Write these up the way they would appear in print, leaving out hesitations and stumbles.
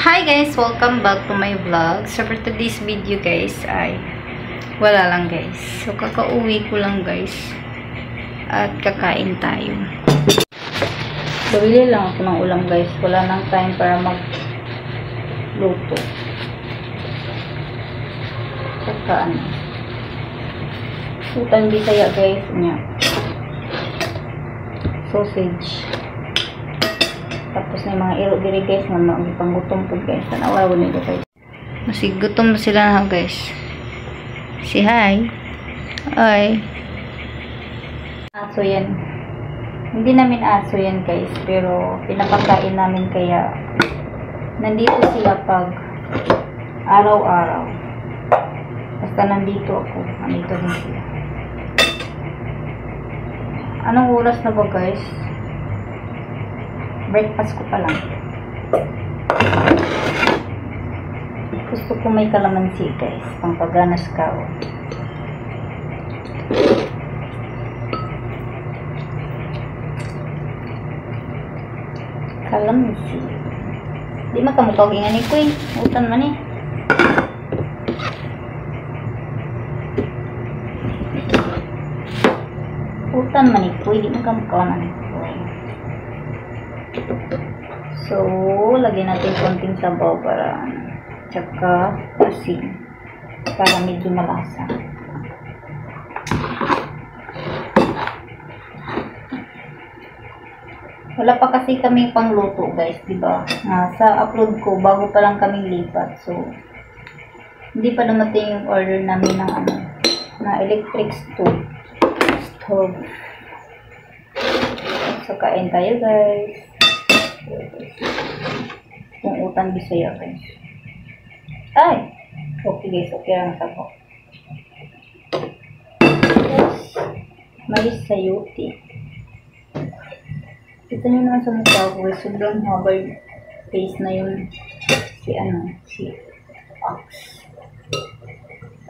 Hi guys! Welcome back to my vlog. So for today's video guys ay wala lang guys. So kakauwi ko lang guys at kakain tayo. So bili lang ako ng ulam guys. Wala nang time para magluto. Kakaan. Utang Bisaya guys niya. Sausage. Tapos may mga iro diri guys nga panggutom po guys. Tanawa ko nito guys. Masig gutom na sila na guys. Si hi. Ay. Aso yan. Hindi namin aso yan guys. Pero pinapakain namin kaya nandito sila pag araw-araw. Basta nandito ako. Nandito din sila. Anong oras na ba guys? Breakfast ko pa lang. Gusto ko may kalamansi guys. Pampaganas ka o. Kalamansi. Di makamukha gingan ni Kuy. Utan man eh. Utan man ni Kuy. Di makamukha man ni Kuy. So, lagyan natin konting sabaw para tsaka asin para medyo malasa. Wala pa kasi kami pangluto guys, diba? Sa upload ko, bago pa lang kaming lipat. So, hindi pa dumating yung order namin ng na electric stove. So, kain tayo guys. Kung Utang Bisaya guys. Ay! Okay guys, okay lang sa ko. Yes. Mais sayote. Kita nyo naman sa mukha ko guys. Sobrang haba yung face na yun. Si ox.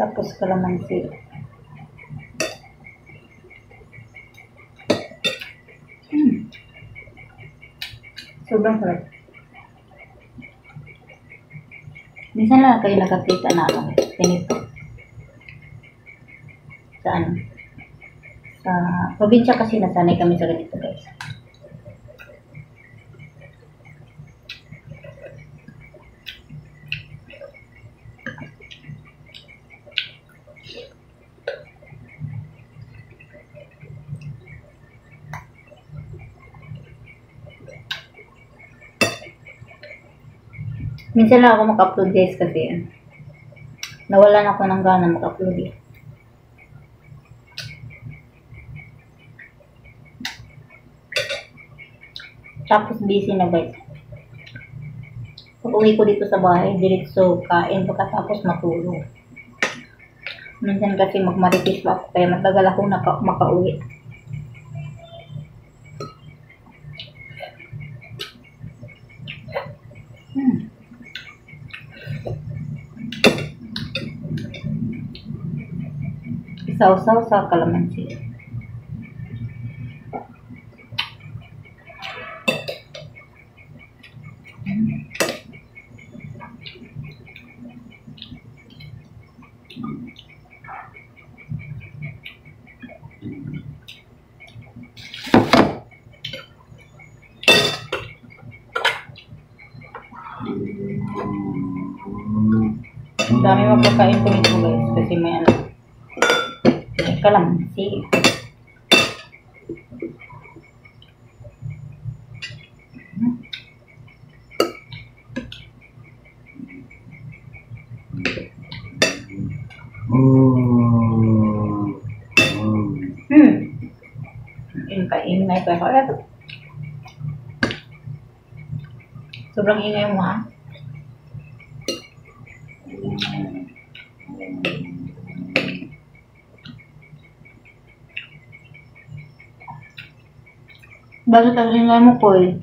Tapos kalamansi. Sobrang sarap. Minsan lang kayo nakakita na ganito. Sa probinsya kasi nasanay kami sa ganito guys. Minsan lang ako maka-upload guys kasi nawalan ako ng gana maka-upload eh. Tapos busy na guys. Pag uwi ko dito sa bahay, diretso kain pagkatapos matulog. Minsan kasi magmaritis pa ako kaya matagal ako makauwi. Sausaw sa kalamansi. Ang dami magkakain ko nito guys kasi may kalamansi. Ingay pa ako. Sobrang ingay mo ha. Bakit ang ingay mo po eh?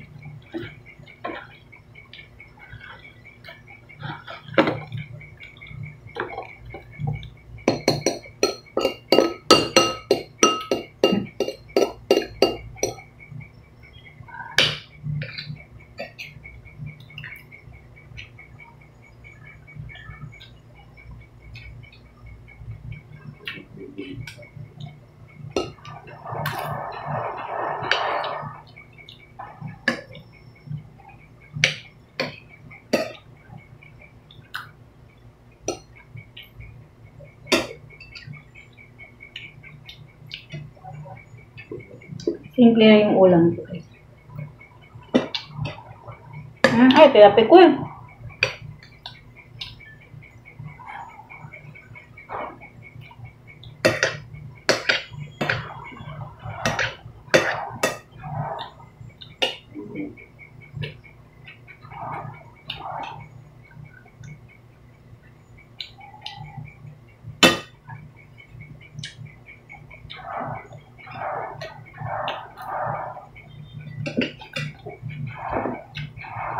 Simple na yung ulam ko guys. Ay, tirapi ko yun.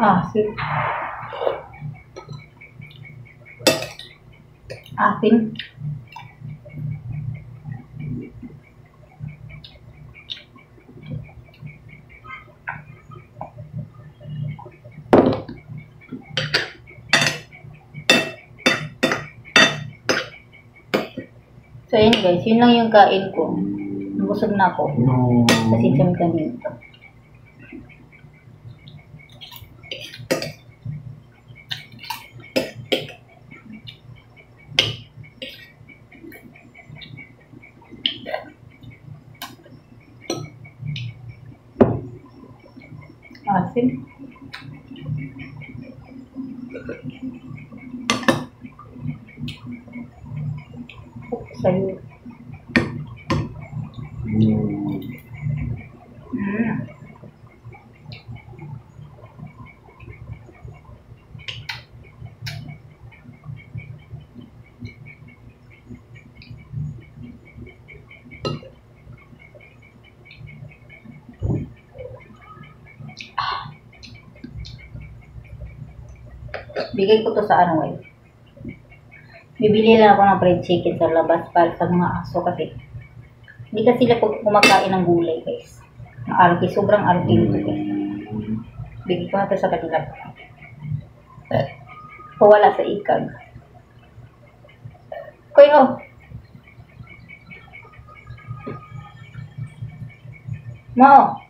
Asin. Asin. So, yun guys. Yun lang yung kain ko. Busog na ako. Kasi kami kanito. Asin. Sayur. Bigay ko to sa ano eh. Bibili lang ako ng fried chicken sa labas para sa mga aso kasi hindi kasi sila kumakain ng gulay guys. Ang arki, sobrang arki nito guys. Bigay ko na to sa kanila. Pawala sa ikag. Kuya! Mao!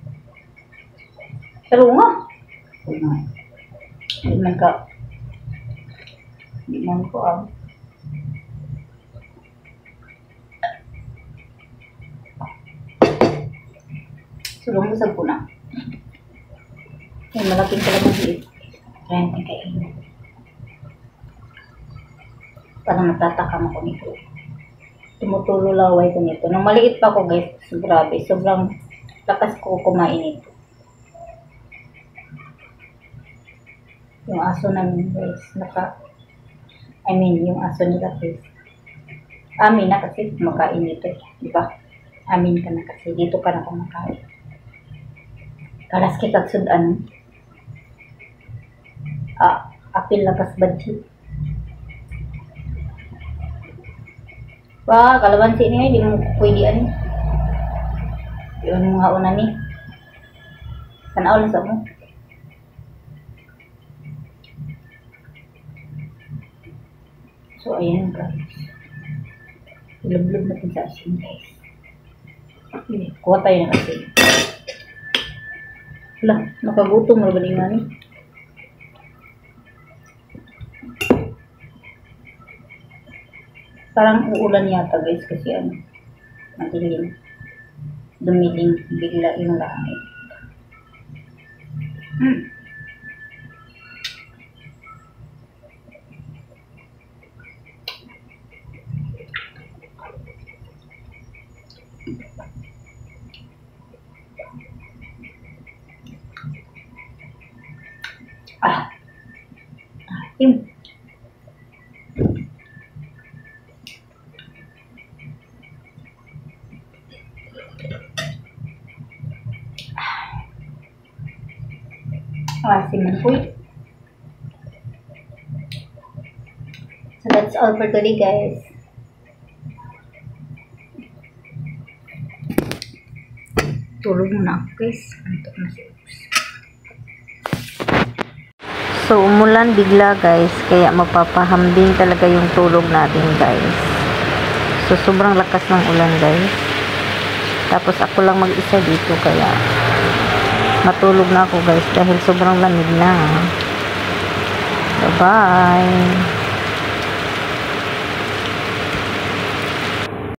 Sarunga! Hindi man ka. Hindi man ko ang. Sulong-busag ko na. Ay, malaking talagang liit. Kaya natin kainin. Parang natatakam ako nito. Tumutulo laway ko nito. Nung maliit pa ako guys, grabe. Sobrang lakas ko kumain ito. Yung aso namin guys, yung aso nila guys. Amin na kasi kumakain dito. Diba? Amin ka na kasi dito ka na kumakain. Kalas kikag sudan. Apil lakas budget. Wah, kalabansi niya, hindi mo pwede ano. Yun mga una ni. Tanaw lang sa mo. So, ayan guys. Ilog-log natin sa asin guys. Kuha tayo ng asin. Wala, nakagutom mo ba nga ni? Parang uulan yata guys kasi ano, madilim. Dumiling bigla yung langit. Yun. Asin man po. So that's all for today guys. Tulog muna ako guys. Antok na siya. So, umulan bigla guys, kaya magpapahambing talaga yung tulog natin guys. So, sobrang lakas ng ulan guys. Tapos ako lang mag-isa dito kaya matulog na ako guys dahil sobrang lamig na. Bye-bye!